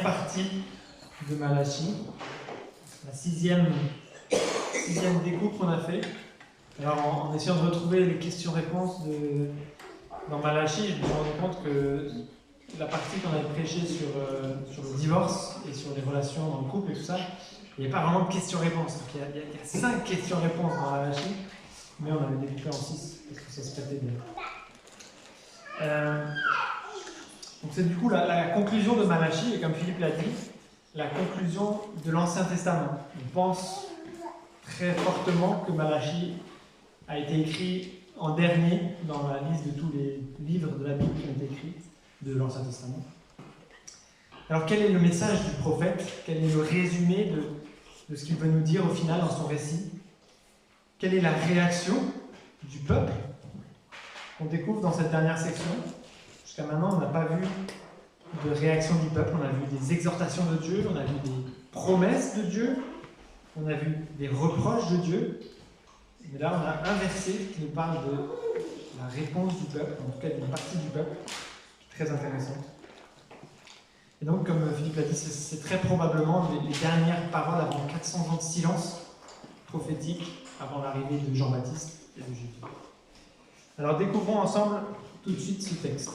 dernière partie de Malachie, la sixième découpe qu'on a fait. Alors en essayant de retrouver les questions-réponses dans Malachie, je me suis rendu compte que la partie qu'on avait prêchée sur le divorce et sur les relations dans le couple et tout ça, il n'y avait pas vraiment de questions-réponses. Il y a 5 questions-réponses dans Malachie, mais on avait découpé en 6 parce que ça se prêtait bien. Donc c'est du coup la conclusion de Malachie, et comme Philippe l'a dit, la conclusion de l'Ancien Testament. On pense très fortement que Malachie a été écrit en dernier dans la liste de tous les livres de la Bible qui ont été écrits de l'Ancien Testament. Alors quel est le message du prophète? Quel est le résumé de ce qu'il veut nous dire au final dans son récit? Quelle est la réaction du peuple qu'on découvre dans cette dernière section? Jusqu'à maintenant, on n'a pas vu de réaction du peuple, on a vu des exhortations de Dieu, on a vu des promesses de Dieu, on a vu des reproches de Dieu. Mais là, on a un verset qui nous parle de la réponse du peuple, en tout cas d'une partie du peuple, qui est très intéressante. Et donc, comme Philippe l'a dit, c'est très probablement les dernières paroles avant 400 ans de silence prophétique, avant l'arrivée de Jean-Baptiste et de Jésus. Alors, découvrons ensemble tout de suite ce texte.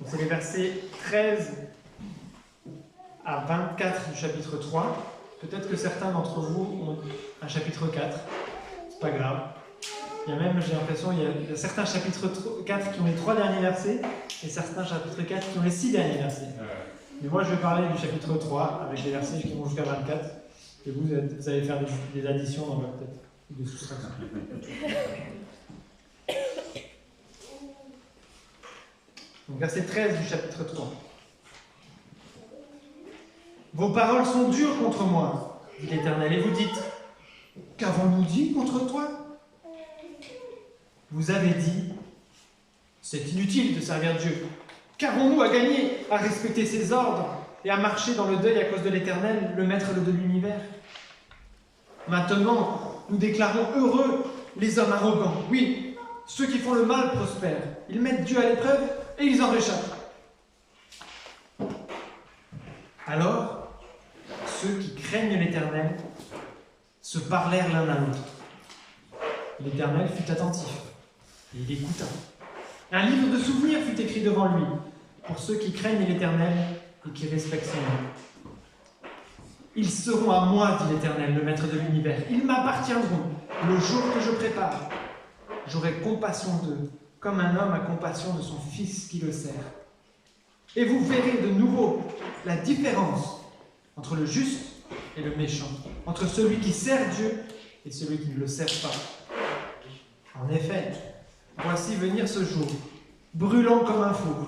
C'est les versets 13 à 24 du chapitre 3. Peut-être que certains d'entre vous ont un chapitre 4. C'est pas grave. Il y a même, j'ai l'impression, il y a certains chapitres 4 qui ont les 3 derniers versets et certains chapitres 4 qui ont les 6 derniers versets. Mais moi, je vais parler du chapitre 3 avec les versets qui vont jusqu'à 24. Et vous allez faire des additions dans votre tête, ou des soustractions. Donc, verset 13 du chapitre 3. Vos paroles sont dures contre moi, dit l'Éternel, et vous dites, qu'avons-nous dit contre toi? Vous avez dit, c'est inutile de servir Dieu. Qu'avons-nous à gagner à respecter ses ordres et à marcher dans le deuil à cause de l'Éternel, le maître de l'univers? Maintenant, nous déclarons heureux les hommes arrogants. Oui, ceux qui font le mal prospèrent. Ils mettent Dieu à l'épreuve et ils en réchappent. Alors, ceux qui craignent l'Éternel se parlèrent l'un à l'autre. L'Éternel fut attentif et il écouta. Un livre de souvenirs fut écrit devant lui pour ceux qui craignent l'Éternel et qui respectent son nom. Ils seront à moi, dit l'Éternel, le maître de l'univers. Ils m'appartiendront le jour que je prépare. J'aurai compassion d'eux, comme un homme a compassion de son fils qui le sert. Et vous verrez de nouveau la différence entre le juste et le méchant, entre celui qui sert Dieu et celui qui ne le sert pas. En effet, voici venir ce jour, brûlant comme un four.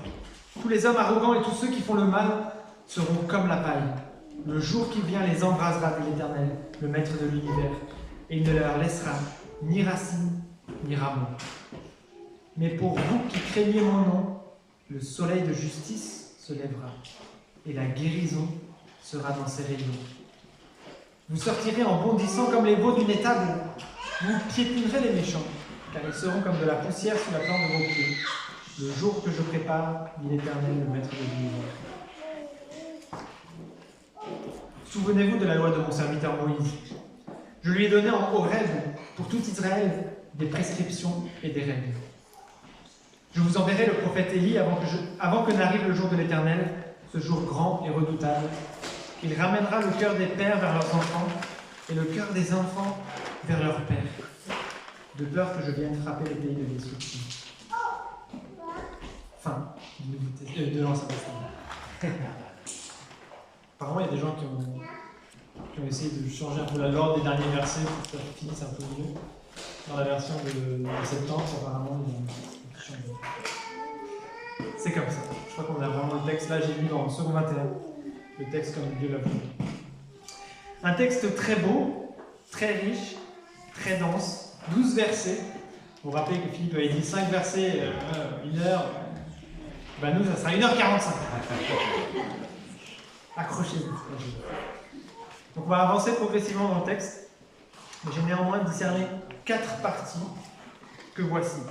Tous les hommes arrogants et tous ceux qui font le mal seront comme la paille. Le jour qui vient les embrasera, dit l'Éternel, le maître de l'univers, et il ne leur laissera ni racine ni rameau. Mais pour vous qui craignez mon nom, le soleil de justice se lèvera, et la guérison sera dans ses rayons. Vous sortirez en bondissant comme les veaux d'une étable. Vous piétinerez les méchants, car ils seront comme de la poussière sous la plante de vos pieds. Le jour que je prépare, dit l'Éternel, le maître de l'univers. Souvenez-vous de la loi de mon serviteur Moïse. Je lui ai donné en Horeb, pour tout Israël, des prescriptions et des règles. Je vous enverrai le prophète Élie avant que n'arrive le jour de l'Éternel, ce jour grand et redoutable. Il ramènera le cœur des pères vers leurs enfants et le cœur des enfants vers leurs pères, de peur que je vienne frapper les pays de destruction. Fin de l'Ancien Testament. Apparemment, il y a des gens qui ont essayé de changer un peu l'ordre des derniers versets pour que ça finisse un peu mieux. Dans la version de septembre, apparemment, ils ont changé. C'est comme ça. Je crois qu'on a vraiment le texte. Là, j'ai lu dans le second 21, le texte comme Dieu l'a voulu. Un texte très beau, très riche, très dense, 12 versets. Vous vous rappelez que Philippe avait dit 5 versets, 1 heure. Ben nous, ça sera 1h45. Accrochez-vous. Donc on va avancer progressivement dans le texte. Mais j'ai néanmoins discerné 4 parties que voici.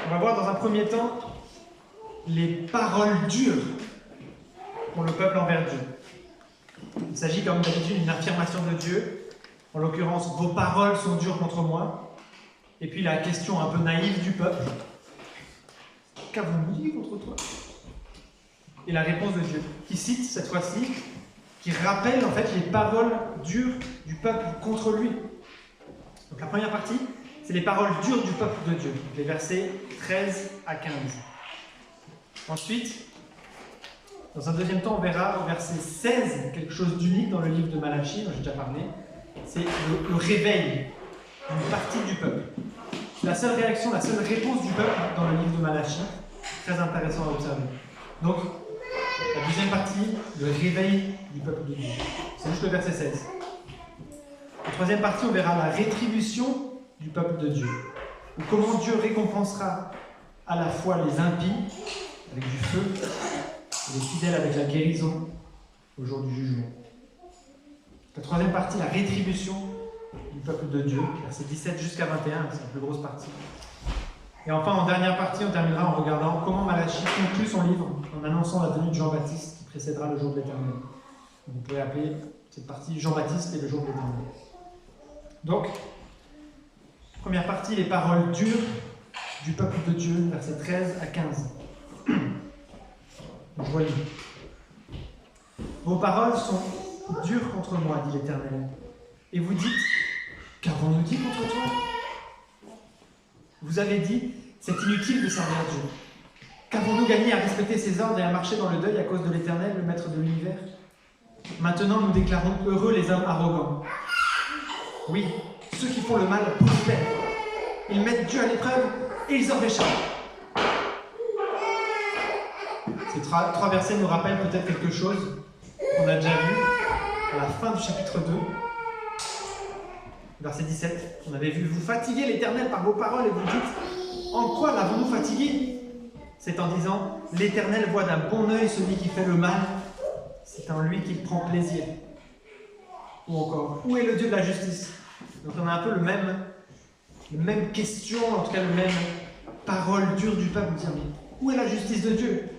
On va voir dans un premier temps les paroles dures pour le peuple envers Dieu. Il s'agit comme d'habitude d'une affirmation de Dieu. En l'occurrence, vos paroles sont dures contre moi. Et puis la question un peu naïve du peuple. Qu'avons-nous dit contre toi? Et la réponse de Dieu, qui cite cette fois-ci, qui rappelle en fait les paroles dures du peuple contre lui. Donc la première partie, c'est les paroles dures du peuple de Dieu, les versets 13 à 15. Ensuite, dans un deuxième temps, on verra au verset 16 quelque chose d'unique dans le livre de Malachie, dont j'ai déjà parlé. C'est le réveil d'une partie du peuple. C'est la seule réaction, la seule réponse du peuple dans le livre de Malachie. Très intéressant à observer. Donc, la deuxième partie, le réveil du peuple de Dieu. C'est juste le verset 16. La troisième partie, on verra la rétribution du peuple de Dieu. Ou comment Dieu récompensera à la fois les impies avec du feu et les fidèles avec la guérison au jour du jugement. La troisième partie, la rétribution du peuple de Dieu, versets 17 jusqu'à 21, c'est la plus grosse partie. Et enfin, en dernière partie, on terminera en regardant comment Malachie conclut son livre en annonçant la venue de Jean-Baptiste qui précédera le jour de l'Éternel. Vous pouvez appeler cette partie Jean-Baptiste et le jour de l'Éternel. Donc, première partie, les paroles dures du peuple de Dieu, versets 13 à 15. Je relis. Vos paroles sont dures contre moi, dit l'Éternel. Et vous dites, qu'avons-nous dit contre toi? Vous avez dit, c'est inutile de servir Dieu. Qu'avons-nous gagné à respecter ses ordres et à marcher dans le deuil à cause de l'Éternel, le Maître de l'univers? Maintenant, nous déclarons heureux les hommes arrogants. Oui, ceux qui font le mal prospèrent. Ils mettent Dieu à l'épreuve et ils en réchappent. Ces trois versets nous rappellent peut-être quelque chose qu'on a déjà vu à la fin du chapitre 2. Verset 17, on avait vu, vous fatiguez l'Éternel par vos paroles et vous dites, en quoi l'avons-nous fatigué? C'est en disant, l'Éternel voit d'un bon œil celui qui fait le mal, c'est en lui qu'il prend plaisir. Ou encore, où est le Dieu de la justice? Donc on a un peu les mêmes questions, en tout cas les mêmes paroles dures du peuple, dire, où est la justice de Dieu?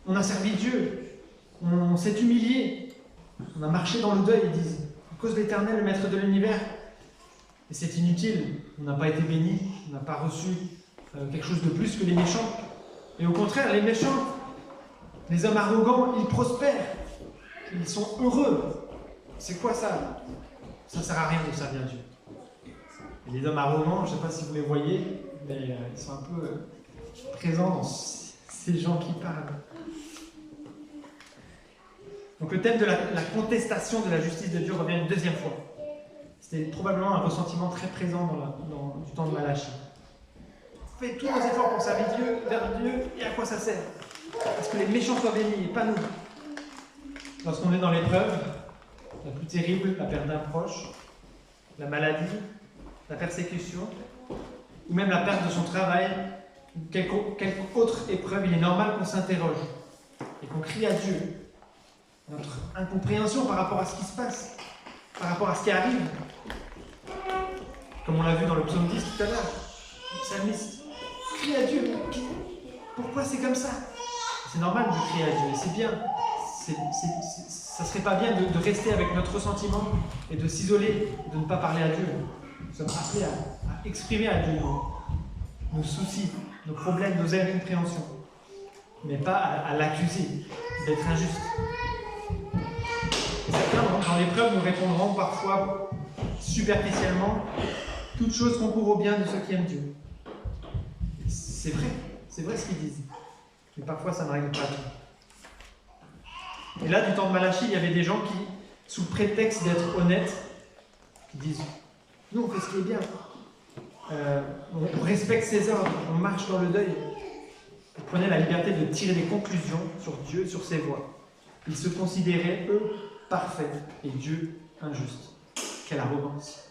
On a servi Dieu, on s'est humilié, on a marché dans le deuil, ils disent. À cause de l'Éternel, le Maître de l'univers. Et c'est inutile, on n'a pas été béni, on n'a pas reçu quelque chose de plus que les méchants. Et au contraire, les méchants, les hommes arrogants, ils prospèrent, ils sont heureux. C'est quoi ça? Ça ne sert à rien de servir Dieu. Et les hommes arrogants, je ne sais pas si vous les voyez, mais ils sont un peu présents dans ces gens qui parlent. Donc le thème de la contestation de la justice de Dieu revient une deuxième fois. C'était probablement un ressentiment très présent dans du temps de Malachie. On fait tous nos efforts pour servir Dieu, vers Dieu, et à quoi ça sert? Parce que les méchants soient bénis, et pas nous. Lorsqu'on est dans l'épreuve, la plus terrible, la perte d'un proche, la maladie, la persécution, ou même la perte de son travail, ou quelque autre épreuve, il est normal qu'on s'interroge et qu'on crie à Dieu. Notre incompréhension par rapport à ce qui se passe, par rapport à ce qui arrive. Comme on l'a vu dans le psaume 10 tout à l'heure, le psalmiste crie à Dieu. Pourquoi c'est comme ça? C'est normal de crier à Dieu, c'est bien. Ça ne serait pas bien de rester avec notre ressentiment et de s'isoler, de ne pas parler à Dieu. Nous sommes appelés à exprimer à Dieu nos soucis, nos problèmes, nos incompréhensions, mais pas à l'accuser d'être injuste. Certains, dans l'épreuve, nous répondront parfois superficiellement « Toute chose concourt au bien de ceux qui aiment Dieu ». C'est vrai ce qu'ils disent. Mais parfois, ça n'arrive pas à tout. Et là, du temps de Malachie, il y avait des gens qui, sous le prétexte d'être honnêtes, qui disent « Nous, on fait ce qui est bien. On respecte ses ordres, on marche dans le deuil. » Ils prenaient la liberté de tirer des conclusions sur Dieu, sur ses voies. Ils se considéraient, eux, parfaits et Dieu injuste. Quelle arrogance!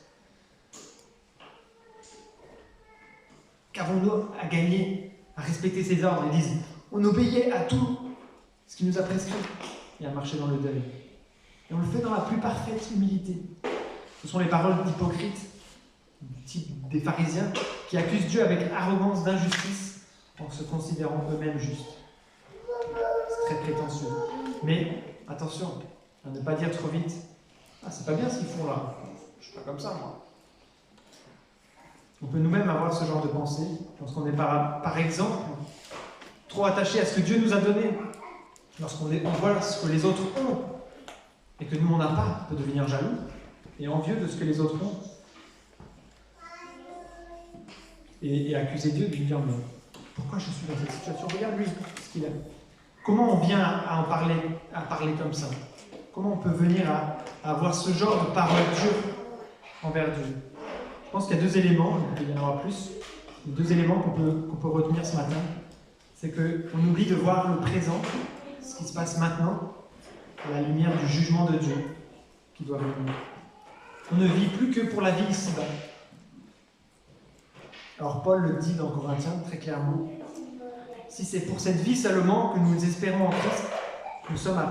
Qu'avons-nous à gagner à respecter ses ordres? Ils disent, on obéissait à tout ce qu'il nous a prescrit et à marcher dans le deuil. Et on le fait dans la plus parfaite humilité. Ce sont les paroles d'hypocrites, du type des pharisiens, qui accusent Dieu avec arrogance d'injustice en se considérant eux-mêmes justes. C'est très prétentieux. Mais attention à ne pas dire trop vite « Ah, c'est pas bien ce qu'ils font là. Je suis pas comme ça, moi. » On peut nous-mêmes avoir ce genre de pensée lorsqu'on est par exemple trop attaché à ce que Dieu nous a donné. Lorsqu'on voit ce que les autres ont et que nous on n'a pas, on peut devenir jaloux et envieux de ce que les autres ont. Et accuser Dieu de lui dire « Mais pourquoi je suis dans cette situation? Regarde lui, ce qu'il a. » Comment on vient à parler comme ça? Comment on peut venir à avoir ce genre de parole dure envers Dieu? Je pense qu'il y a deux éléments, il peut y en avoir plus, deux éléments qu'on peut retenir ce matin. C'est qu'on oublie de voir le présent, ce qui se passe maintenant, à la lumière du jugement de Dieu qui doit venir. On ne vit plus que pour la vie ici-bas. Alors Paul le dit dans Corinthiens très clairement, si c'est pour cette vie seulement que nous espérons en Christ, nous sommes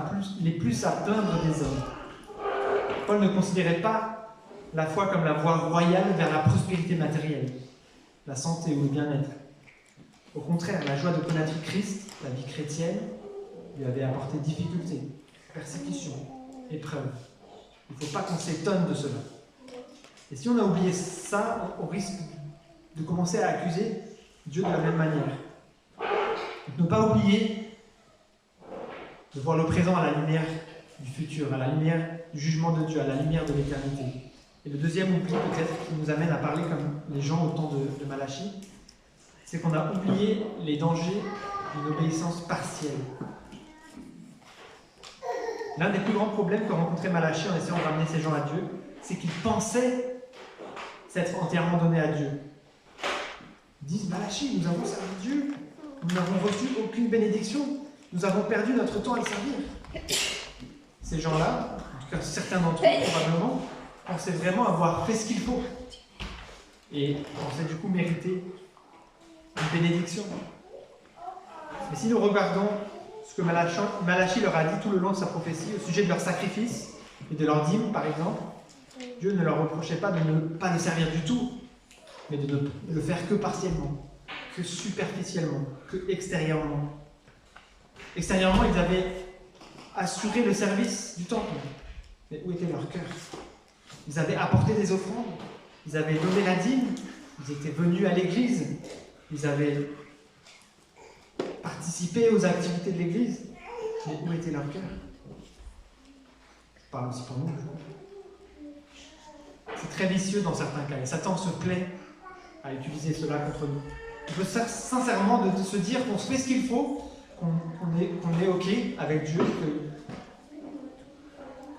les plus à plaindre des hommes. Paul ne considérait pas la foi comme la voie royale vers la prospérité matérielle, la santé ou le bien-être. Au contraire, la joie de connaître Christ, la vie chrétienne, lui avait apporté difficultés, persécutions, épreuves. Il ne faut pas qu'on s'étonne de cela. Et si on a oublié ça, on risque de commencer à accuser Dieu de la même manière. Donc, ne pas oublier de voir le présent à la lumière du futur, à la lumière du jugement de Dieu, à la lumière de l'éternité. Et le deuxième oubli peut-être qui nous amène à parler comme les gens au temps de Malachie, c'est qu'on a oublié les dangers d'une obéissance partielle. L'un des plus grands problèmes que rencontrait Malachie en essayant de ramener ces gens à Dieu, c'est qu'ils pensaient s'être entièrement donnés à Dieu. Ils disent, Malachie, nous avons servi Dieu, nous n'avons reçu aucune bénédiction, nous avons perdu notre temps à le servir. Ces gens-là, en tout cas certains d'entre eux probablement, pensaient vraiment avoir fait ce qu'il faut et pensaient du coup mériter une bénédiction. Mais si nous regardons ce que Malachie leur a dit tout le long de sa prophétie au sujet de leur sacrifice et de leur dîme par exemple, Dieu ne leur reprochait pas de ne pas le servir du tout, mais de ne le faire que partiellement, que superficiellement, que extérieurement. Extérieurement, ils avaient assuré le service du temple. Mais où était leur cœur? Ils avaient apporté des offrandes, ils avaient donné la dîme, ils étaient venus à l'église, ils avaient participé aux activités de l'église. Mais où était leur cœur? Je parle aussi pour nous. C'est très vicieux dans certains cas, et Satan se plaît à utiliser cela contre nous. On peut sincèrement de se dire qu'on se fait ce qu'il faut, qu'on est OK avec Dieu,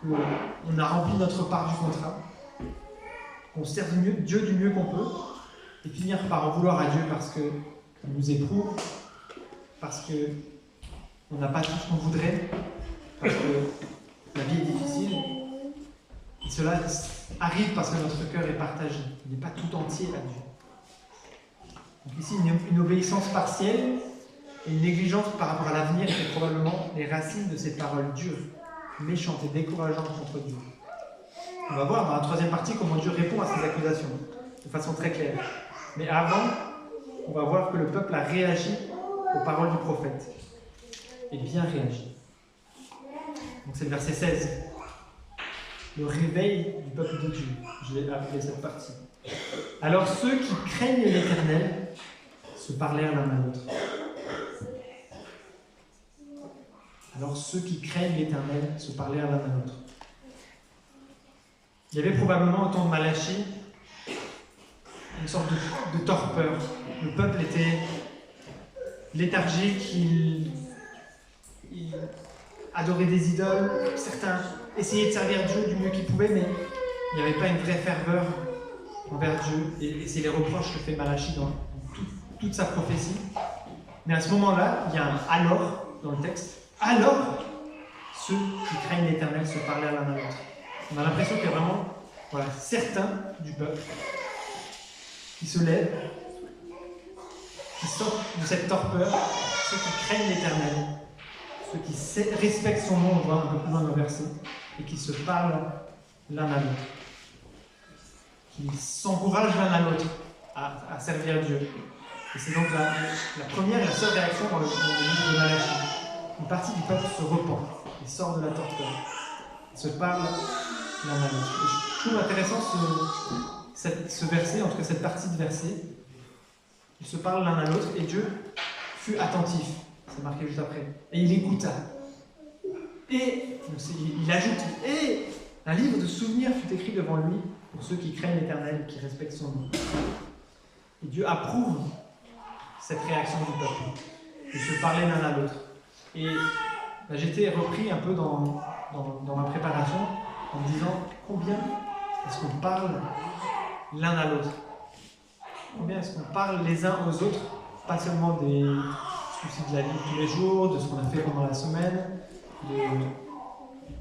qu'on a rempli notre part du contrat, qu'on sert Dieu du mieux qu'on peut, et finir par en vouloir à Dieu parce qu'il nous éprouve, parce qu'on n'a pas tout ce qu'on voudrait, parce que la vie est difficile. Et cela arrive parce que notre cœur est partagé, il n'est pas tout entier à Dieu. Donc ici, une obéissance partielle et une négligence par rapport à l'avenir est probablement les racines de ces paroles dures, méchantes et décourageantes contre Dieu. On va voir dans la troisième partie comment Dieu répond à ces accusations, de façon très claire. Mais avant, on va voir que le peuple a réagi aux paroles du prophète, et bien réagi. Donc c'est le verset 16. Le réveil du peuple de Dieu. Je vais appeler cette partie. Alors ceux qui craignent l'Éternel se parlèrent l'un à l'autre. Alors ceux qui craignent l'Éternel se parlèrent l'un à l'autre. Il y avait probablement au temps de Malachie une sorte de torpeur. Le peuple était léthargique, il adorait des idoles, certains essayaient de servir Dieu du mieux qu'ils pouvaient, mais il n'y avait pas une vraie ferveur envers Dieu, et c'est les reproches que fait Malachie dans toute sa prophétie. Mais à ce moment-là, il y a un « alors » dans le texte. Alors, ceux qui craignent l'Éternel se parlaient l'un à l'autre. On a l'impression qu'il y a vraiment certains du peuple qui se lèvent, qui sortent de cette torpeur, ceux qui craignent l'Éternel, ceux qui respectent son nom, on voit un peu plus loin dans le verset, et qui se parlent l'un à l'autre, qui s'encouragent l'un à l'autre à servir Dieu. Et c'est donc la première et la seule réaction dans le livre de Malachie. Une partie du peuple se repent et sort de la torpeur. Ils se parlent l'un à l'autre. Et je trouve intéressant ce verset, en tout cas cette partie de verset. Ils se parlent l'un à l'autre et Dieu fut attentif. C'est marqué juste après. Et il écouta. Et il ajoute, et un livre de souvenirs fut écrit devant lui pour ceux qui craignent l'Éternel et qui respectent son nom. Et Dieu approuve cette réaction du peuple. Ils se parlaient l'un à l'autre. Et j'ai été repris un peu dans ma préparation en me disant combien est-ce qu'on parle l'un à l'autre? Combien est-ce qu'on parle les uns aux autres? Pas seulement des soucis de la vie de tous les jours, de ce qu'on a fait pendant la semaine, de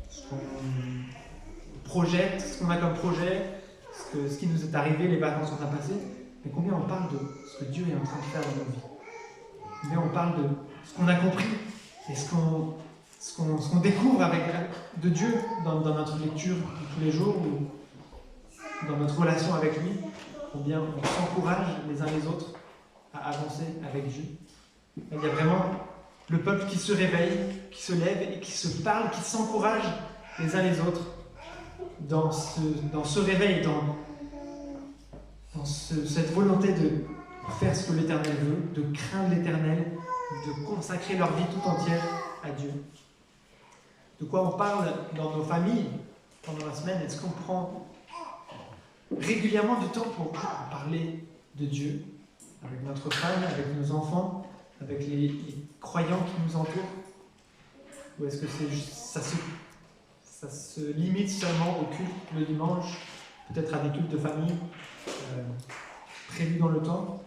ce qu'on projette, ce qu'on a comme projet, ce qui nous est arrivé, les vacances qu'on a passées, mais combien on parle de ce que Dieu est en train de faire dans nos vies. Combien on parle de ce qu'on a compris et ce qu'on découvre de Dieu dans notre lecture de tous les jours ou dans notre relation avec lui. Combien on s'encourage les uns les autres à avancer avec Dieu. Il y a vraiment le peuple qui se réveille, qui se lève et qui se parle, qui s'encourage les uns les autres dans ce réveil, dans cette volonté de faire ce que l'Éternel veut, de craindre l'Éternel, de consacrer leur vie tout entière à Dieu. De quoi on parle dans nos familles pendant la semaine? Est-ce qu'on prend régulièrement du temps pour parler de Dieu avec notre femme, avec nos enfants, avec les croyants qui nous entourent? Ou est-ce que ça se limite seulement au culte le dimanche, peut-être à des cultes de famille prévus dans le temps?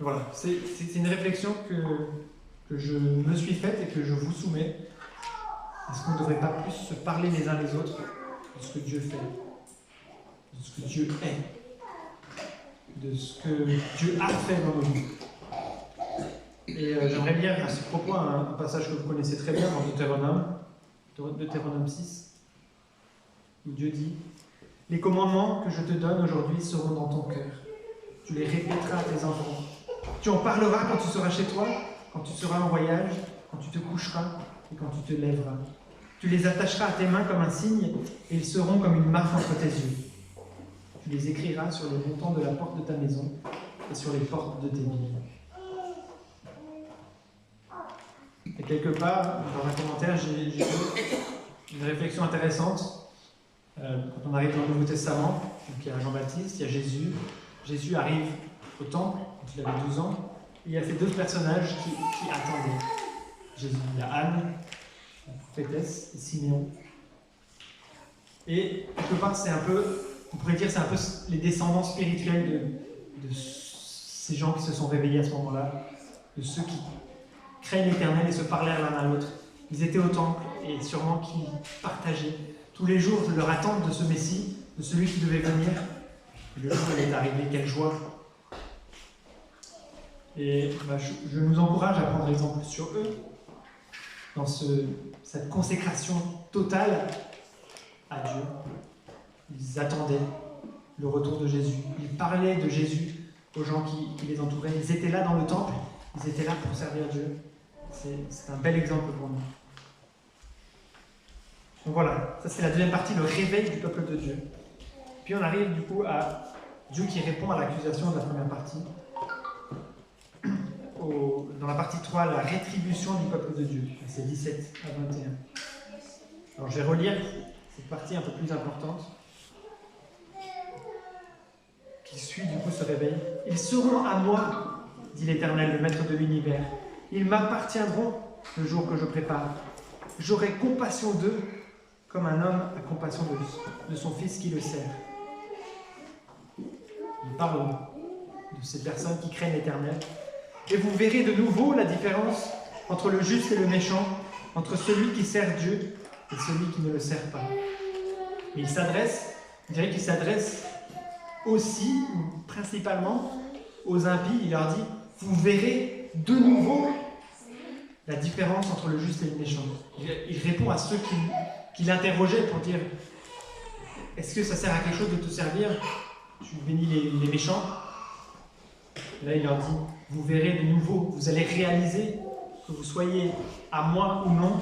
Voilà, c'est une réflexion que je me suis faite et que je vous soumets. Est-ce qu'on ne devrait pas plus se parler les uns les autres de ce que Dieu fait, de ce que Dieu est, de ce que Dieu a fait dans nos vies? Et j'aimerais lire à ce propos un passage que vous connaissez très bien dans Deutéronome 6, où Dieu dit « Les commandements que je te donne aujourd'hui seront dans ton cœur. Tu les répéteras à tes enfants. Tu en parleras quand tu seras chez toi, quand tu seras en voyage, quand tu te coucheras et quand tu te lèveras. Tu les attacheras à tes mains comme un signe et ils seront comme une marque entre tes yeux. Tu les écriras sur les montants de la porte de ta maison et sur les portes de tes villes. » Et quelque part, dans un commentaire, j'ai lu une réflexion intéressante. Quand on arrive dans le Nouveau Testament, donc il y a Jean-Baptiste, il y a Jésus. Jésus arrive au temple quand il avait 12 ans. Et il y a ces deux personnages qui attendaient Jésus. Il y a Anne, la prophétesse, et Siméon. Et quelque part, c'est un peu, on pourrait dire, c'est un peu les descendants spirituels de ces gens qui se sont réveillés à ce moment-là, de ceux qui craignent l'Éternel et se parlaient l'un à l'autre. Ils étaient au temple et sûrement qu'ils partageaient tous les jours de leur attente de ce Messie, de celui qui devait venir. Et le jour où il est arrivé, quelle joie! Et je nous encourage à prendre exemple sur eux, dans cette consécration totale à Dieu. Ils attendaient le retour de Jésus. Ils parlaient de Jésus aux gens qui les entouraient. Ils étaient là dans le temple, ils étaient là pour servir Dieu. C'est un bel exemple pour nous. Donc voilà, ça c'est la deuxième partie, le réveil du peuple de Dieu. Puis on arrive du coup à Dieu qui répond à l'accusation de la première partie. Dans la partie 3, la rétribution du peuple de Dieu, versets 17 à 21. Alors je vais relire cette partie un peu plus importante, qui suit du coup ce réveil. « Ils seront à moi, dit l'Éternel, le Maître de l'univers. Ils m'appartiendront le jour que je prépare. J'aurai compassion d'eux, comme un homme a compassion de son fils qui le sert. » Il parle de ces personnes qui craignent l'Éternel. Et vous verrez de nouveau la différence entre le juste et le méchant, entre celui qui sert Dieu et celui qui ne le sert pas. Mais on dirait qu'il s'adresse aussi, ou principalement, aux impies. Il leur dit, vous verrez de nouveau la différence entre le juste et le méchant. Il répond à ceux qui l'interrogeaient pour dire, est-ce que ça sert à quelque chose de te servir? Tu bénis les méchants. Et là, il leur dit, vous verrez de nouveau, vous allez réaliser que vous soyez à moi ou non,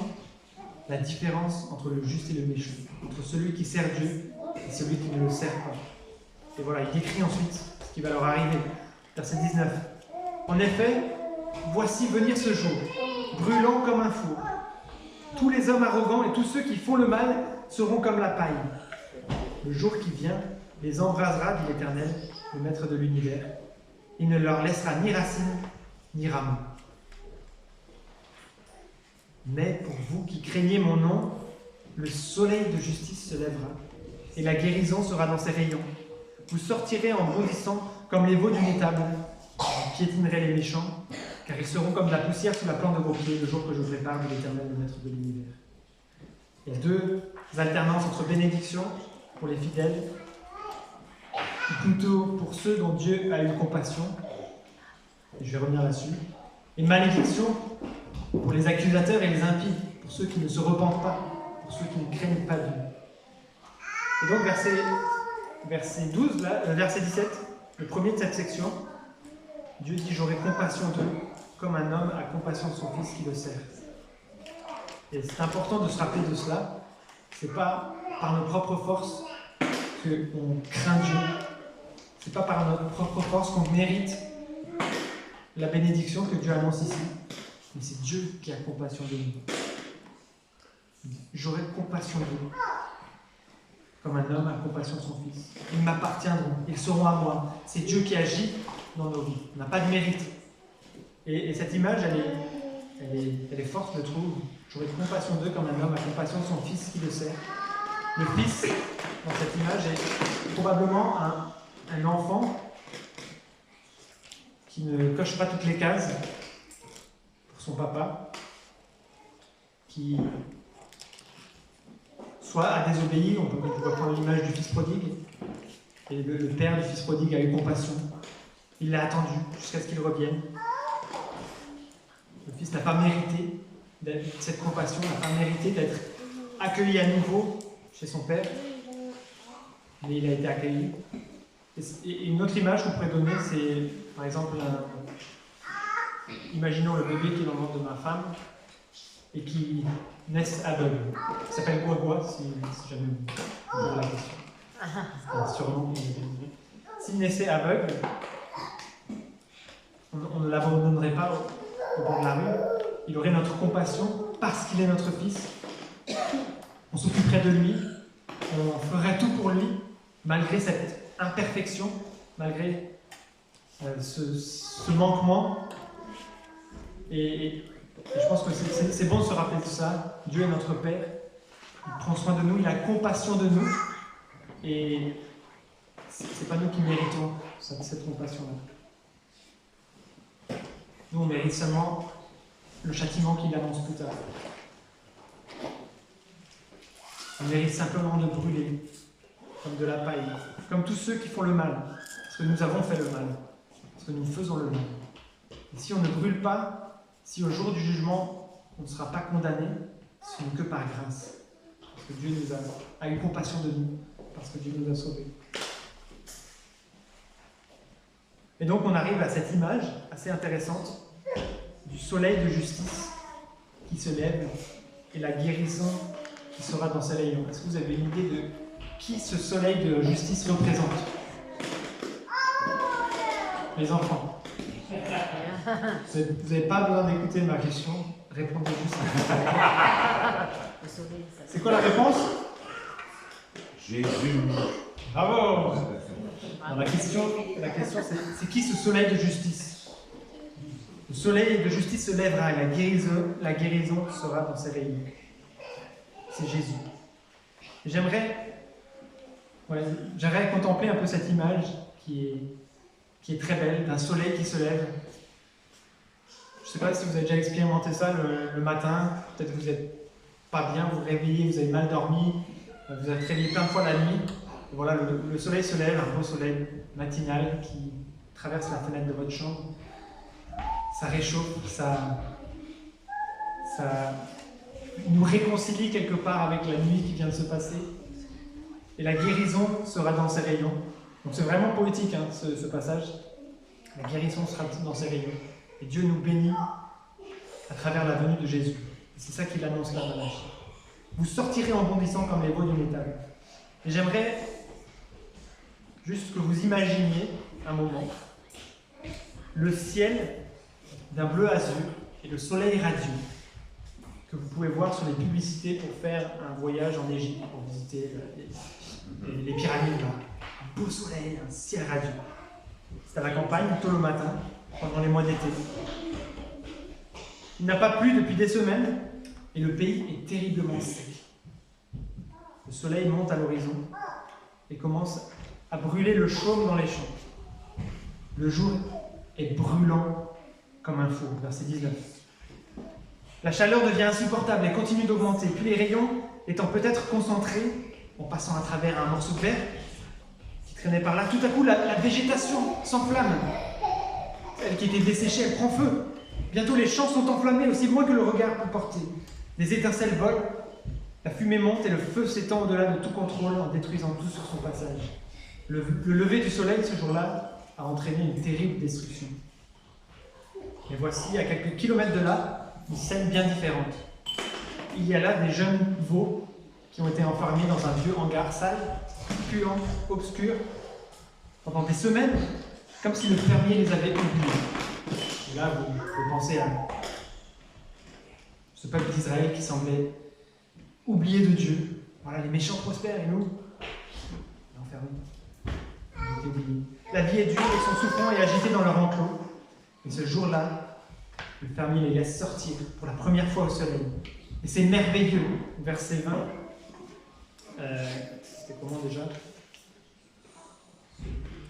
la différence entre le juste et le méchant, entre celui qui sert Dieu et celui qui ne le sert pas. Et voilà, il décrit ensuite ce qui va leur arriver. Verset 19. En effet, voici venir ce jour, brûlant comme un four. Tous les hommes arrogants et tous ceux qui font le mal seront comme la paille. Le jour qui vient les embrasera, dit l'Éternel, le Maître de l'univers. Il ne leur laissera ni racine, ni rameaux. Mais pour vous qui craignez mon nom, le soleil de justice se lèvera, et la guérison sera dans ses rayons. Vous sortirez en bondissant comme les veaux d'une étable. Vous piétinerez les méchants, car ils seront comme la poussière sous la plante de vos pieds le jour que je prépare de l'Éternel, le Maître de l'univers. Il y a deux alternances entre bénédiction pour les fidèles, ou plutôt pour ceux dont Dieu a eu compassion, et je vais revenir là-dessus, et malédiction pour les accusateurs et les impies, pour ceux qui ne se repentent pas, pour ceux qui ne craignent pas Dieu. Et donc verset 12, verset 17, le premier de cette section, Dieu dit « J'aurai compassion d'eux, comme un homme a compassion de son fils qui le sert. » Et c'est important de se rappeler de cela. Ce n'est pas par nos propres forces qu'on craint Dieu. Ce n'est pas par notre propre force qu'on mérite la bénédiction que Dieu annonce ici. Mais c'est Dieu qui a compassion de nous. J'aurai compassion d'eux, comme un homme a compassion de son fils. Ils m'appartiendront, ils seront à moi. C'est Dieu qui agit dans nos vies. On n'a pas de mérite. Et cette image, elle est forte, je trouve. J'aurai compassion d'eux comme un homme a compassion de son fils qui le sert. Le fils, dans cette image, est probablement un enfant qui ne coche pas toutes les cases pour son papa, qui soit a désobéi, on peut prendre l'image du fils prodigue, et le père du fils prodigue a eu compassion. Il l'a attendu jusqu'à ce qu'il revienne. Le fils n'a pas mérité cette compassion, n'a pas mérité d'être accueilli à nouveau chez son père, mais il a été accueilli. Et une autre image qu'on pourrait donner, c'est par exemple, imaginons le bébé qui est dans le ventre de ma femme et qui naît aveugle. Il s'appelle Guagua, si jamais vous posez la question. C'est un surnom. S'il naissait aveugle, on ne l'abandonnerait pas au bord de la rue. Il aurait notre compassion parce qu'il est notre fils. On s'occuperait de lui, on ferait tout pour lui, malgré cette imperfection, malgré ce manquement. Et je pense que c'est bon de se rappeler de ça. Dieu est notre Père, il prend soin de nous, il a compassion de nous, et c'est pas nous qui méritons cette compassion-là. Nous, on mérite seulement le châtiment qu'il annonce plus tard. On mérite simplement de brûler, comme de la paille, comme tous ceux qui font le mal, parce que nous avons fait le mal, parce que nous faisons le mal. Et si on ne brûle pas, si au jour du jugement, on ne sera pas condamné, ce n'est que par grâce, parce que Dieu nous a eu compassion de nous, parce que Dieu nous a sauvés. Et donc on arrive à cette image assez intéressante du soleil de justice qui se lève et la guérison qui sera dans ses rayons. Est-ce que vous avez une idée de qui ce soleil de justice représente? Les enfants. Vous n'avez pas besoin d'écouter ma question, répondez juste. C'est quoi la réponse? Jésus. Bravo. Alors, la question c'est qui ce soleil de justice? Le soleil de justice se lèvera et la guérison sera dans ses rayons. C'est Jésus. J'aimerais contempler un peu cette image qui est très belle, d'un soleil qui se lève. Je ne sais pas si vous avez déjà expérimenté ça le matin, peut-être que vous n'êtes pas bien, vous vous réveillez, vous avez mal dormi, vous êtes réveillé plein de fois la nuit. Et voilà, le soleil se lève, un beau soleil matinal qui traverse la fenêtre de votre chambre. Ça réchauffe, ça nous réconcilie quelque part avec la nuit qui vient de se passer. Et la guérison sera dans ses rayons. Donc c'est vraiment poétique, ce passage. La guérison sera dans ses rayons. Et Dieu nous bénit à travers la venue de Jésus. C'est ça qu'il annonce là dans Malachie. Vous sortirez en bondissant comme les veaux d'une étable. Et j'aimerais juste que vous imaginiez un moment le ciel d'un bleu azur et le soleil radieux que vous pouvez voir sur les publicités pour faire un voyage en Égypte, pour visiter les pyramides là. Un beau soleil, un ciel radieux. C'est à la campagne, tôt le matin, pendant les mois d'été. Il n'a pas plu depuis des semaines et le pays est terriblement sec. Le soleil monte à l'horizon et commence à brûler le chaume dans les champs. Le jour est brûlant comme un four, verset 19. La chaleur devient insupportable et continue d'augmenter, puis les rayons étant peut-être concentrés, en passant à travers un morceau de verre qui traînait par là, tout à coup la végétation s'enflamme. Elle qui était desséchée, elle prend feu. Bientôt les champs sont enflammés aussi loin que le regard peut porter. Des étincelles volent, la fumée monte et le feu s'étend au-delà de tout contrôle en détruisant tout sur son passage. Le lever du soleil ce jour-là a entraîné une terrible destruction. Et voici, à quelques kilomètres de là, une scène bien différente. Il y a là des jeunes veaux qui ont été enfermés dans un vieux hangar sale, puant, obscur, pendant des semaines, comme si le fermier les avait oubliés. Et là, vous pensez à ce peuple d'Israël qui semblait oublié de Dieu. Voilà, les méchants prospèrent et nous, enfermés. On était oubliés. La vie est dure, ils sont souffrants et agités dans leur enclos. Et ce jour-là, le fermier les laisse sortir pour la première fois au soleil. Et c'est merveilleux. Verset 20. C'était comment déjà ?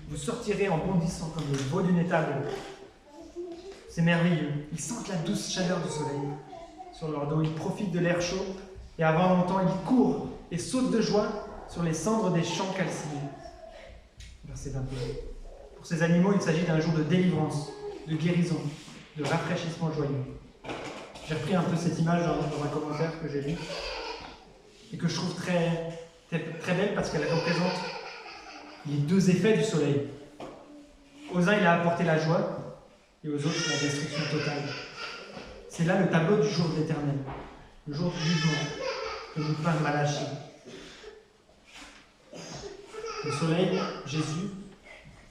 Vous sortirez en bondissant comme les veaux d'une étable. C'est merveilleux. Ils sentent la douce chaleur du soleil sur leur dos. Ils profitent de l'air chaud. Et avant longtemps, ils courent et sautent de joie sur les cendres des champs calcinés. Verset 21. Pour ces animaux, il s'agit d'un jour de délivrance, de guérison, de rafraîchissement joyeux. J'ai repris un peu cette image dans un commentaire que j'ai lu et que je trouve très belle parce qu'elle représente les deux effets du soleil. Aux uns, il a apporté la joie et aux autres, la destruction totale. C'est là le tableau du jour de l'Éternel, le jour du jugement que nous peint Malachie. Le soleil, Jésus,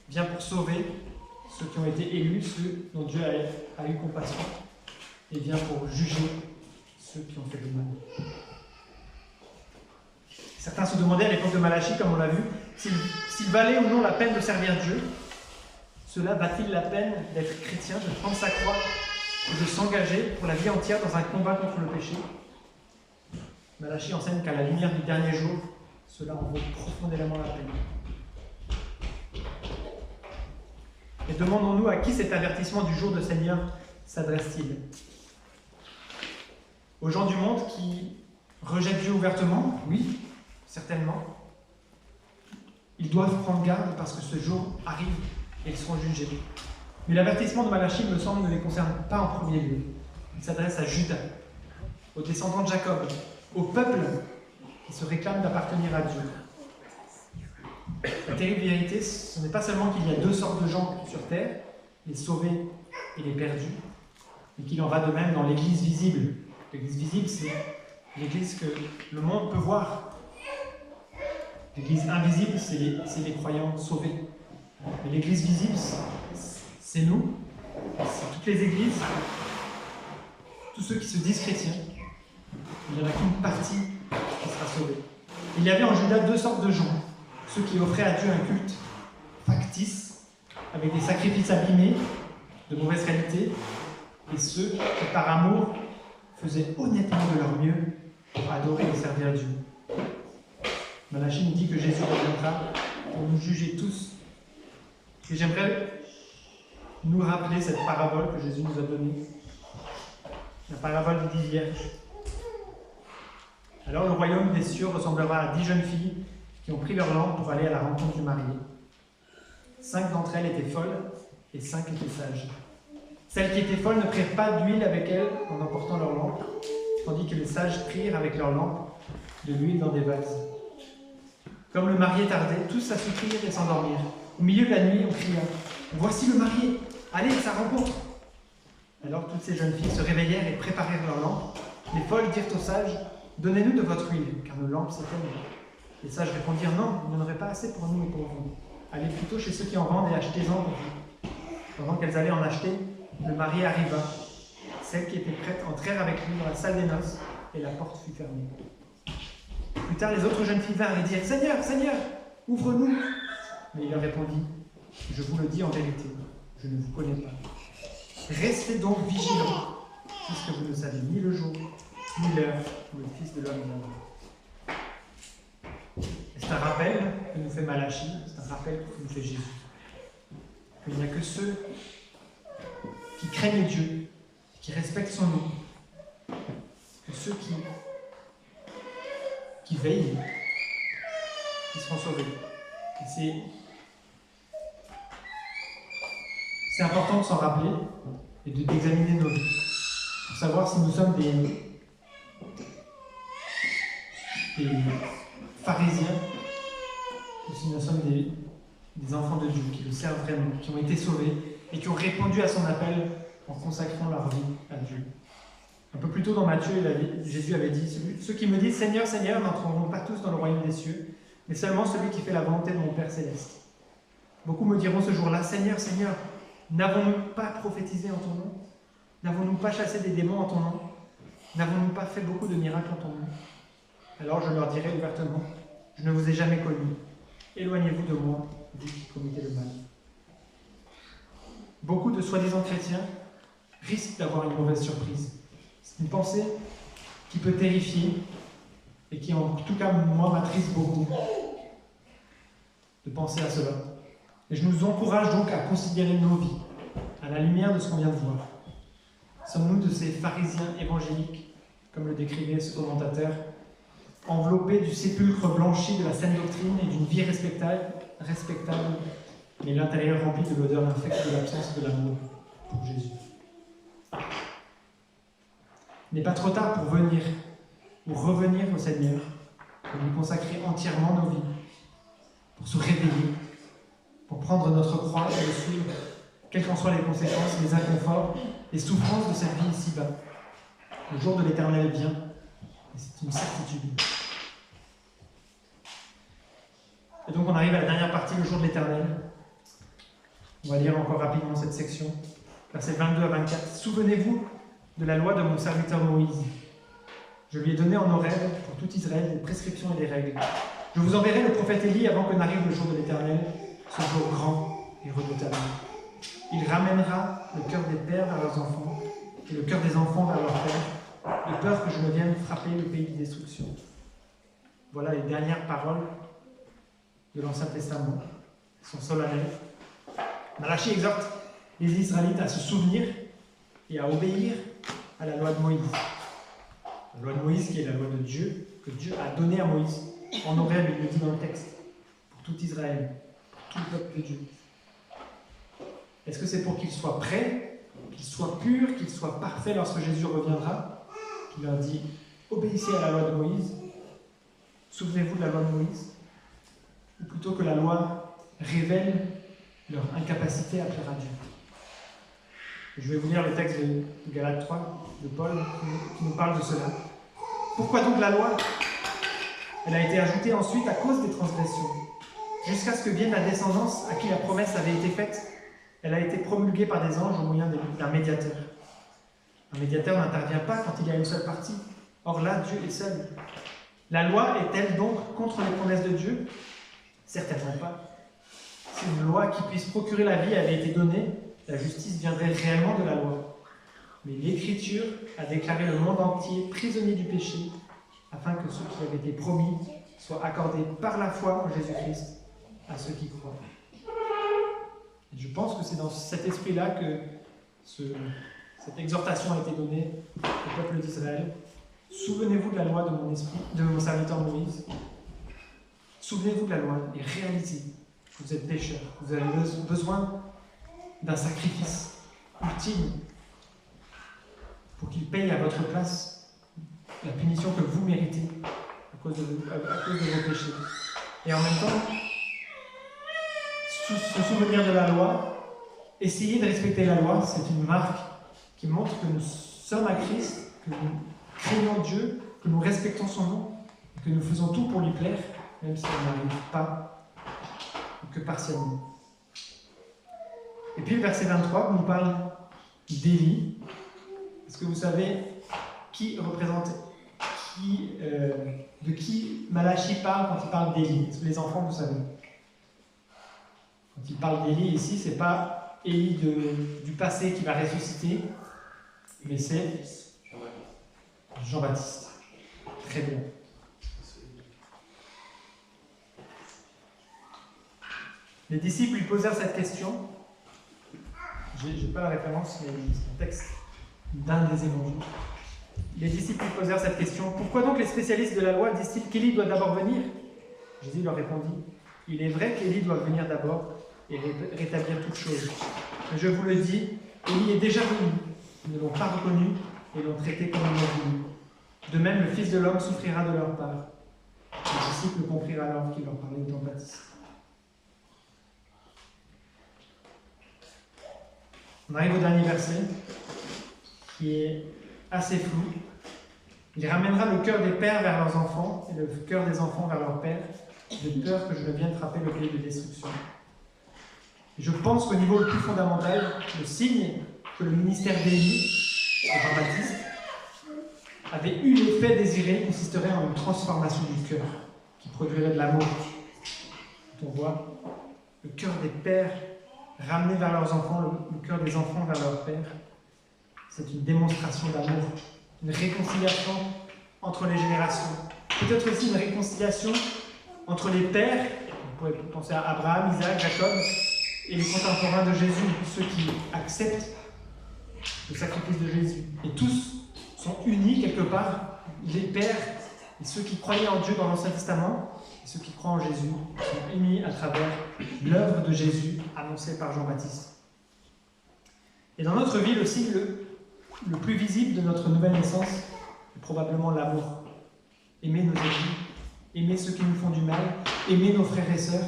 vient pour sauver ceux qui ont été élus, ceux dont Dieu a eu compassion, et vient pour juger ceux qui ont fait le mal. Certains se demandaient à l'époque de Malachie, comme on l'a vu, s'il valait ou non la peine de servir Dieu. Cela va-t-il la peine d'être chrétien, de prendre sa croix et de s'engager pour la vie entière dans un combat contre le péché? Malachie enseigne qu'à la lumière du dernier jour, cela en vaut profondément la peine. Et demandons-nous à qui cet avertissement du jour de Seigneur s'adresse-t-il? Aux gens du monde qui rejettent Dieu ouvertement? Oui, certainement. Ils doivent prendre garde parce que ce jour arrive et ils seront jugés. Mais l'avertissement de Malachie, me semble, ne les concerne pas en premier lieu. Il s'adresse à Judas, aux descendants de Jacob, au peuple qui se réclame d'appartenir à Dieu. La terrible vérité, ce n'est pas seulement qu'il y a deux sortes de gens sur terre, les sauvés et les perdus, mais qu'il en va de même dans l'Église visible. L'Église visible, c'est l'Église que le monde peut voir. L'Église invisible, c'est les croyants sauvés. Mais l'Église visible, c'est nous, c'est toutes les églises, tous ceux qui se disent chrétiens. Il n'y en a qu'une partie qui sera sauvée. Il y avait en Juda deux sortes de gens. Ceux qui offraient à Dieu un culte factice, avec des sacrifices abîmés, de mauvaise qualité, et ceux qui, par amour, faisaient honnêtement de leur mieux pour adorer et servir Dieu. Malachie nous dit que Jésus reviendra pour nous juger tous. Et j'aimerais nous rappeler cette parabole que Jésus nous a donnée, la parabole des 10 vierges. Alors le royaume des cieux ressemblera à 10 jeunes filles qui ont pris leur lampe pour aller à la rencontre du marié. 5 d'entre elles étaient folles et 5 étaient sages. Celles qui étaient folles ne prirent pas d'huile avec elles en emportant leur lampe, tandis que les sages prirent avec leur lampe de l'huile dans des vases. Comme le marié tardait, tous s'assoupirent et s'endormirent. Au milieu de la nuit, on cria « Voici le marié, allez, sa rencontre. Alors toutes ces jeunes filles se réveillèrent et préparèrent leurs lampes. Les folles dirent aux sages, donnez-nous de votre huile, car nos lampes s'éteignent. Les sages répondirent, non, il n'y en aurait pas assez pour nous et pour vous. Allez plutôt chez ceux qui en vendent et achetez-en pour vous. Pendant qu'elles allaient en acheter, le mari arriva. Celles qui étaient prêtes entrèrent avec lui dans la salle des noces et la porte fut fermée. Plus tard, les autres jeunes filles vinrent et dirent, Seigneur, Seigneur, ouvre-nous. Mais il leur répondit, je vous le dis en vérité, je ne vous connais pas. Restez donc vigilants, puisque vous ne savez ni le jour, ni l'heure où le Fils de l'homme viendra. C'est un rappel que nous fait Malachie, c'est un rappel que nous fait Jésus. Il n'y a que ceux qui craignent Dieu, qui respectent son nom, que ceux qui veillent, qui seront sauvés. Et c'est important de s'en rappeler et d'examiner nos vies pour savoir si nous sommes des pharisiens ou si nous sommes des enfants de Dieu qui le servent vraiment, qui ont été sauvés et qui ont répondu à son appel en consacrant leur vie à Dieu. Un peu plus tôt dans Matthieu, Jésus avait dit, ceux qui me disent Seigneur, Seigneur n'entreront pas tous dans le royaume des cieux, mais seulement celui qui fait la volonté de mon Père céleste. Beaucoup me diront ce jour-là, Seigneur, Seigneur, n'avons-nous pas prophétisé en ton nom? N'avons-nous pas chassé des démons en ton nom? N'avons-nous pas fait beaucoup de miracles en ton nom? Alors je leur dirai ouvertement, je ne vous ai jamais connus. Éloignez-vous de moi, vous qui commettez le mal. Beaucoup de soi-disant chrétiens risquent d'avoir une mauvaise surprise. C'est une pensée qui peut terrifier et qui, en tout cas, moi, m'attriste beaucoup de penser à cela. Et je nous encourage donc à considérer nos vies à la lumière de ce qu'on vient de voir. Sommes-nous de ces pharisiens évangéliques, comme le décrivait ce commentateur, enveloppés du sépulcre blanchi de la saine doctrine et d'une vie respectable, mais l'intérieur rempli de l'odeur infecte de l'absence de l'amour pour Jésus? Il n'est pas trop tard pour venir ou revenir au Seigneur, pour lui consacrer entièrement nos vies, pour se réveiller, pour prendre notre croix et le suivre, quelles qu'en soient les conséquences, les inconforts, les souffrances de cette vie ici-bas. Le jour de l'Éternel vient, et c'est une certitude. Et donc on arrive à la dernière partie, le jour de l'Éternel. On va lire encore rapidement cette section, versets 22 à 24. Souvenez-vous de la loi de mon serviteur Moïse. Je lui ai donné en Horeb pour tout Israël des prescriptions et des règles. Je vous enverrai le prophète Élie avant que n'arrive le jour de l'Éternel, ce jour grand et redoutable. Il ramènera le cœur des pères vers leurs enfants et le cœur des enfants vers leurs pères, de peur que je ne vienne frapper le pays de destruction. Voilà les dernières paroles de l'Ancien Testament. Elles sont solennelles. Malachie exhorte les Israélites à se souvenir et à obéir à la loi de Moïse. La loi de Moïse qui est la loi de Dieu, que Dieu a donnée à Moïse. En Horeb, il le dit dans le texte, pour tout Israël, pour tout le peuple de Dieu. Est-ce que c'est pour qu'ils soient prêts, qu'ils soient purs, qu'ils soient parfaits lorsque Jésus reviendra? Il leur dit, obéissez à la loi de Moïse, souvenez-vous de la loi de Moïse, ou plutôt que la loi révèle leur incapacité à plaire à Dieu. Je vais vous lire le texte de Galates 3, de Paul, qui nous parle de cela. Pourquoi donc la loi? Elle a été ajoutée ensuite à cause des transgressions. Jusqu'à ce que vienne la descendance à qui la promesse avait été faite, elle a été promulguée par des anges au moyen d'un médiateur. Un médiateur n'intervient pas quand il y a une seule partie. Or là, Dieu est seul. La loi est-elle donc contre les promesses de Dieu? Certainement pas. Si une loi qui puisse procurer la vie avait été donnée, la justice viendrait réellement de la loi. Mais l'Écriture a déclaré le monde entier prisonnier du péché, afin que ce qui avait été promis soit accordé par la foi en Jésus-Christ à ceux qui croient. Et je pense que c'est dans cet esprit-là que cette exhortation a été donnée au peuple d'Israël. Souvenez-vous de la loi de mon serviteur Moïse. Souvenez-vous de la loi et réalisez que vous êtes pécheurs. Vous avez besoin d'un sacrifice ultime pour qu'il paye à votre place la punition que vous méritez à cause de vos péchés. Et en même temps, se souvenir de la loi essayer de respecter la loi, c'est une marque qui montre que nous sommes à Christ, que nous craignons Dieu, que nous respectons son nom, que nous faisons tout pour lui plaire, même si on n'arrive pas, ou que partiellement. Et puis le verset 23 nous parle d'Élie. Est-ce que vous savez qui représente de qui Malachie parle quand il parle d'Élie? Est-ce que les enfants, vous savez? Quand il parle d'Élie ici, ce n'est pas Élie du passé qui va ressusciter, mais c'est Jean-Baptiste. Très bien. Les disciples lui posèrent cette question. Je n'ai pas la référence, mais c'est un texte d'un des évangiles. Les disciples lui posèrent cette question. Pourquoi donc les spécialistes de la loi disent-ils qu'Élie doit d'abord venir? Jésus leur répondit. Il est vrai qu'Élie doit venir d'abord et rétablir toutes choses. Mais je vous le dis, Élie est déjà venu. Ils ne l'ont pas reconnu et l'ont traité comme ils l'ont voulu. De même, le Fils de l'homme souffrira de leur part. Les disciples comprirent alors qu'il leur parlait de Jean-Baptiste. On arrive au dernier verset, qui est assez flou. Il ramènera le cœur des pères vers leurs enfants et le cœur des enfants vers leurs pères, de peur que je ne vienne frapper le pays de destruction. Je pense qu'au niveau le plus fondamental, le signe que le ministère d'Élie, de Jean-Baptiste, avait eu l'effet désiré consisterait en une transformation du cœur, qui produirait de l'amour. On voit le cœur des pères ramener vers leurs enfants, le cœur des enfants vers leur père. C'est une démonstration d'amour, une réconciliation entre les générations. Peut-être aussi une réconciliation entre les pères, on pourrait penser à Abraham, Isaac, Jacob, et les contemporains de Jésus, ceux qui acceptent le sacrifice de Jésus. Et tous sont unis quelque part, les pères et ceux qui croyaient en Dieu dans l'Ancien Testament, et ceux qui croient en Jésus sont unis à travers l'œuvre de Jésus annoncée par Jean-Baptiste. Et dans notre vie, le signe le plus visible de notre nouvelle naissance est probablement l'amour. Aimer nos ennemis, aimer ceux qui nous font du mal, aimer nos frères et sœurs,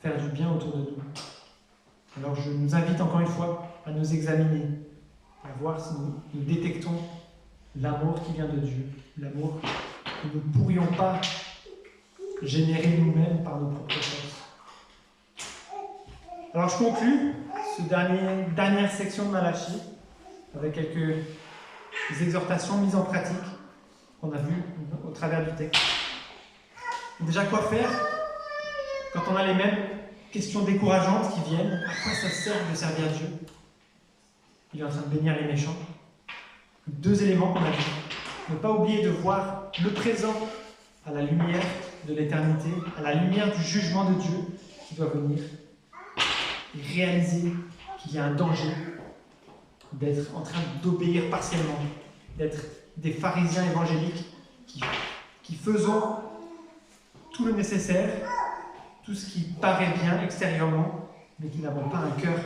faire du bien autour de nous. Alors je nous invite encore une fois à nous examiner, à voir si nous détectons l'amour qui vient de Dieu, l'amour que nous ne pourrions pas générer nous-mêmes par nos propres forces. Alors je conclus cette dernière section de Malachie avec quelques exhortations mises en pratique qu'on a vues au travers du texte. Déjà, quoi faire quand on a les mêmes questions décourageantes qui viennent? À quoi ça sert de servir Dieu? Il est en train de bénir les méchants. Deux éléments qu'on a vus. Ne pas oublier de voir le présent à la lumière de l'éternité, à la lumière du jugement de Dieu qui doit venir, et réaliser qu'il y a un danger d'être en train d'obéir partiellement, d'être des pharisiens évangéliques qui faisons tout le nécessaire, tout ce qui paraît bien extérieurement, mais qui n'avons pas un cœur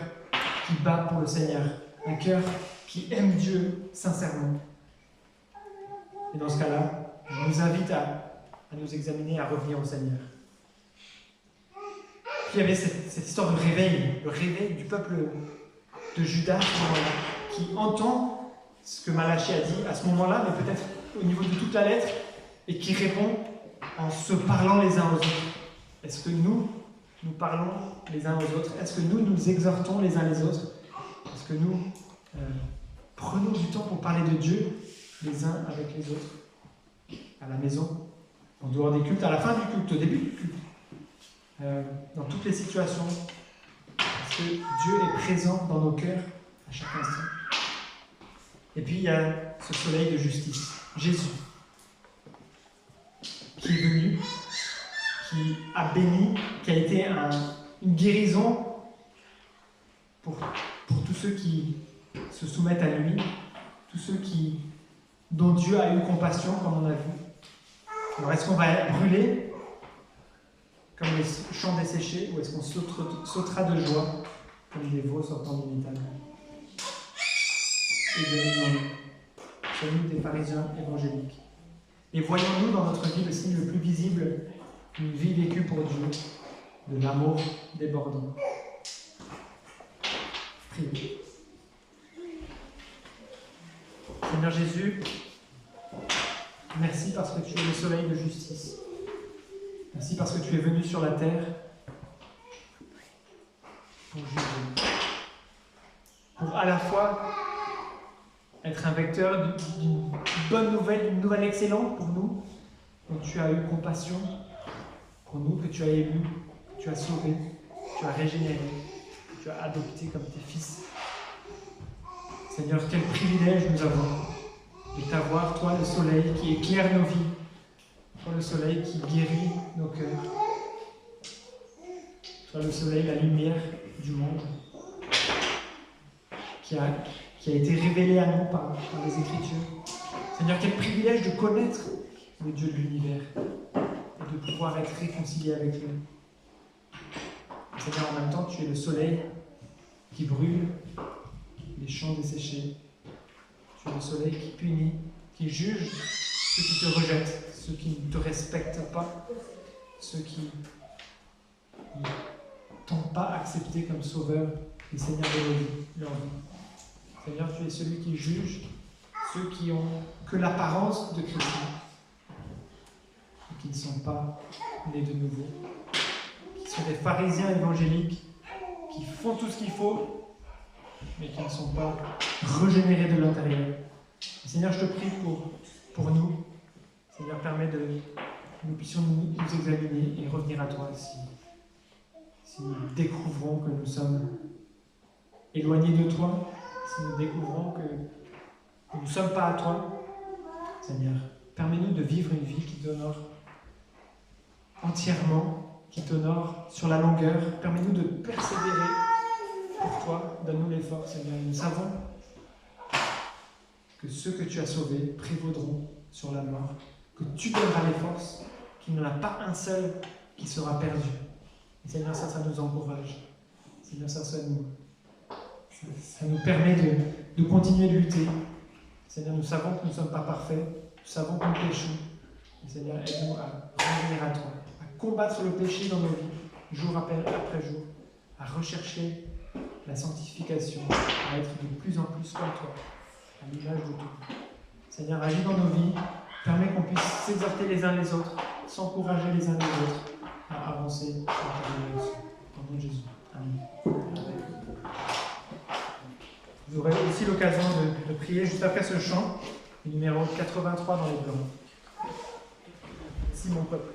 qui bat pour le Seigneur, un cœur qui aime Dieu sincèrement. Et dans ce cas-là, je vous invite à nous examiner, à revenir au Seigneur. Puis il y avait cette histoire de réveil, le réveil du peuple de Juda à ce moment-là, qui entend ce que Malachie a dit à ce moment-là, mais peut-être au niveau de toute la lettre, et qui répond en se parlant les uns aux autres. Est-ce que nous parlons les uns aux autres? Est-ce que nous exhortons les uns les autres? Est-ce que nous prenons du temps pour parler de Dieu les uns avec les autres? À la maison, en dehors des cultes, à la fin du culte, au début du culte, dans toutes les situations, parce que Dieu est présent dans nos cœurs à chaque instant. Et puis il y a ce soleil de justice, Jésus, qui est venu, qui a béni, qui a été une guérison pour tous ceux qui se soumettent à lui, tous ceux dont Dieu a eu compassion, comme on a vu. Alors est-ce qu'on va brûler comme les champs desséchés, ou est-ce qu'on sautera de joie comme des veaux sortant d'une étable? Et bénissons-nous, sommes-nous des pharisiens évangéliques. Et voyons-nous dans notre vie le signe le plus visible d'une vie vécue pour Dieu, de l'amour débordant. prier. Seigneur Jésus, merci parce que tu es le soleil de justice. Merci parce que tu es venu sur la terre pour juger. Pour à la fois être un vecteur d'une bonne nouvelle, d'une nouvelle excellente pour nous, dont tu as eu compassion pour nous, que tu as élu, que tu as sauvé, que tu as régénéré, que tu as adopté comme tes fils. Seigneur, quel privilège nous avons de t'avoir, toi le soleil qui éclaire nos vies, toi le soleil qui guérit nos cœurs, toi le soleil, la lumière du monde, qui a été révélé à nous par les Écritures. Seigneur, quel privilège de connaître le Dieu de l'univers et de pouvoir être réconcilié avec lui. Seigneur, en même temps, tu es le soleil qui brûle les champs desséchés. Tu es le soleil qui punit, qui juge ceux qui te rejettent, ceux qui ne te respectent pas, ceux qui ne t'ont pas accepté comme sauveur et Seigneur de leur vie. Seigneur, tu es celui qui juge ceux qui ont que l'apparence de chrétiens et qui ne sont pas nés de nouveau, qui sont des pharisiens évangéliques, qui font tout ce qu'il faut, mais qui ne sont pas régénérés de l'intérieur. Seigneur, je te prie pour nous. Seigneur, permets que nous puissions nous examiner et revenir à toi si nous découvrons que nous sommes éloignés de toi, si nous découvrons que nous ne sommes pas à toi. Seigneur, permets-nous de vivre une vie qui t'honore entièrement, qui t'honore sur la longueur. Permets-nous de persévérer pour toi. Donne-nous les forces, Seigneur. Nous savons que ceux que tu as sauvés prévaudront sur la mort, que tu donneras les forces, qu'il n'y en a pas un seul qui sera perdu. Et Seigneur, ça nous encourage. Seigneur, ça nous permet de continuer de lutter. Seigneur, nous savons que nous ne sommes pas parfaits, nous savons que nous péchons. Et Seigneur, aide-nous à revenir à toi, à combattre le péché dans nos vies, jour après jour, à rechercher la sanctification, à être de plus en plus comme toi, à l'image de tout. Seigneur, agis dans nos vies, permets qu'on puisse s'exhorter les uns les autres, s'encourager les uns les autres à avancer dans ta direction. Au nom de Jésus. Amen. Vous aurez aussi l'occasion de prier juste après ce chant, le numéro 83 dans les blancs. Merci mon peuple.